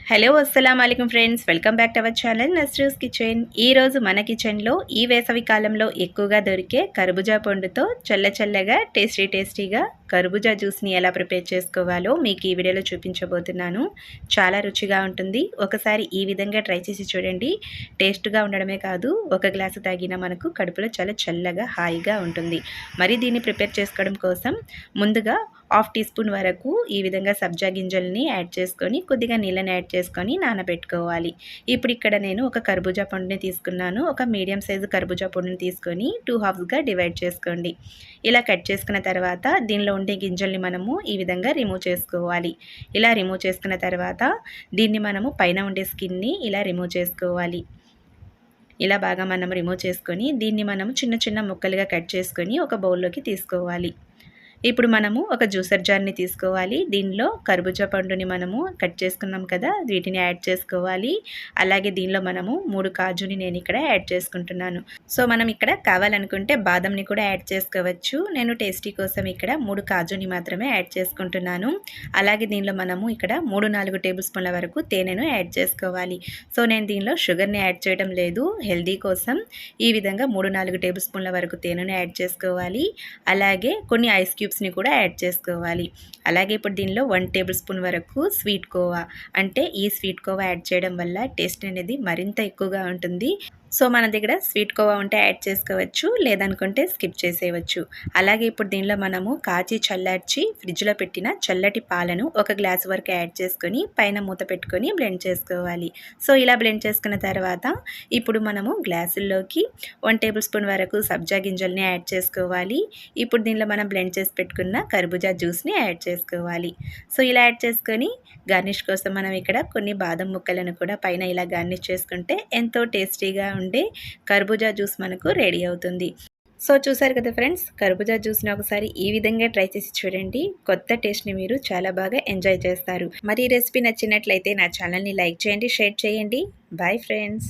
Hello అస్సలం వాలేకుమ్ friends, welcome back to our channel Nasru's kitchen. ఈరోజు మన కిచెన్లో ఈ వేసవి కాలంలో ఎక్కువగా దొరికే కర్బూజా పండుతో చల్లగా టేస్టీగా కర్బూజా జ్యూస్ని ఎలా ప్రిపేర్ చేసుకోవాలో మీకు ఈ వీడియోలో చూపించబోతున్నాను. చాలా రుచిగా ఉంటుంది. ఒకసారి ఈ విధంగా ట్రై చేసి చూడండి. టేస్ట్గా ఉండడమే కాదు, ఒక గ్లాసు తాగినా మనకు కడుపులో చాలా చల్లగా హాయిగా ఉంటుంది. మరి దీన్ని ప్రిపేర్ చేసుకోవడం కోసం ముందుగా హాఫ్ టీ స్పూన్ వరకు ఈ విధంగా సబ్జా గింజల్ని యాడ్ చేసుకొని కొద్దిగా నీళ్ళని యాడ్ చేసుకొని నానబెట్టుకోవాలి. ఇప్పుడు ఇక్కడ నేను ఒక కర్బూజా పండుని తీసుకున్నాను. ఒక మీడియం సైజు కర్బూజా పండుని తీసుకొని 2 హాఫ్స్గా డివైడ్ చేసుకోండి. ఇలా కట్ చేసుకున్న తర్వాత దీనిలో ఉండే గింజల్ని మనము ఈ విధంగా రిమూవ్ చేసుకోవాలి. ఇలా రిమూవ్ చేసుకున్న తర్వాత దీన్ని మనము పైన ఉండే స్కిన్ని ఇలా రిమూవ్ చేసుకోవాలి. ఇలా బాగా మనం రిమూవ్ చేసుకొని దీన్ని మనము చిన్న ముక్కలుగా కట్ చేసుకొని ఒక బౌల్లోకి తీసుకోవాలి. ఇప్పుడు మనము ఒక జ్యూసర్ జార్ని తీసుకోవాలి. దీనిలో కర్బూజా పండుని మనము కట్ చేసుకున్నాం కదా, వీటిని యాడ్ చేసుకోవాలి. అలాగే దీనిలో మనము 3 కాజుని నేను ఇక్కడ యాడ్ చేసుకుంటున్నాను. సో మనం ఇక్కడ కావాలనుకుంటే బాదంని కూడా యాడ్ చేసుకోవచ్చు. నేను టేస్టీ కోసం ఇక్కడ 3 కాజుని మాత్రమే యాడ్ చేసుకుంటున్నాను. అలాగే దీనిలో మనము ఇక్కడ 3-4 టేబుల్ స్పూన్ల వరకు తేనెను యాడ్ చేసుకోవాలి. సో నేను దీనిలో షుగర్ని యాడ్ చేయడం లేదు, హెల్దీ కోసం ఈ విధంగా 3-4 టేబుల్ స్పూన్ల వరకు తేనెను యాడ్ చేసుకోవాలి. అలాగే కొన్ని ఐస్ క్యూబ్స్ని కూడా యాడ్ చేసుకోవాలి. అలాగే ఇప్పుడు దీనిలో 1 టేబుల్ స్పూన్ వరకు స్వీట్ కోవా, అంటే ఈ స్వీట్ కోవా యాడ్ చేయడం వల్ల టేస్ట్ అనేది మరింత ఎక్కువగా ఉంటుంది. సో మన దగ్గర స్వీట్ కోవా ఉంటే యాడ్ చేసుకోవచ్చు, లేదనుకుంటే స్కిప్ చేసేయవచ్చు. అలాగే ఇప్పుడు దీనిలో మనము కాచి చల్లార్చి ఫ్రిడ్జ్లో పెట్టిన చల్లటి పాలను 1 గ్లాస్ వరకు యాడ్ చేసుకొని పైన మూత పెట్టుకొని బ్లెండ్ చేసుకోవాలి. సో ఇలా బ్లెండ్ చేసుకున్న తర్వాత ఇప్పుడు మనము గ్లాసుల్లోకి 1 టేబుల్ స్పూన్ వరకు సబ్జా గింజల్ని యాడ్ చేసుకోవాలి. ఇప్పుడు దీనిలో మనం బ్లెండ్ చేసి పెట్టుకున్న కర్బూజా జ్యూస్ని యాడ్ చేసుకోవాలి. సో ఇలా యాడ్ చేసుకొని గార్నిష్ కోసం మనం ఇక్కడ కొన్ని బాదం ముక్కలను కూడా పైన ఇలా గార్నిష్ చేసుకుంటే ఎంతో టేస్టీగా ఉండే కర్బూజా జ్యూస్ మనకు రెడీ అవుతుంది. సో చూసారు కదా ఫ్రెండ్స్, కర్బూజా జ్యూస్ని ఒకసారి ఈ విధంగా ట్రై చేసి చూడండి. కొత్త టేస్ట్ని మీరు చాలా బాగా ఎంజాయ్ చేస్తారు. మరి ఈ రెసిపీ నచ్చినట్లయితే నా ఛానల్ని లైక్ చేయండి, షేర్ చేయండి. Bye friends.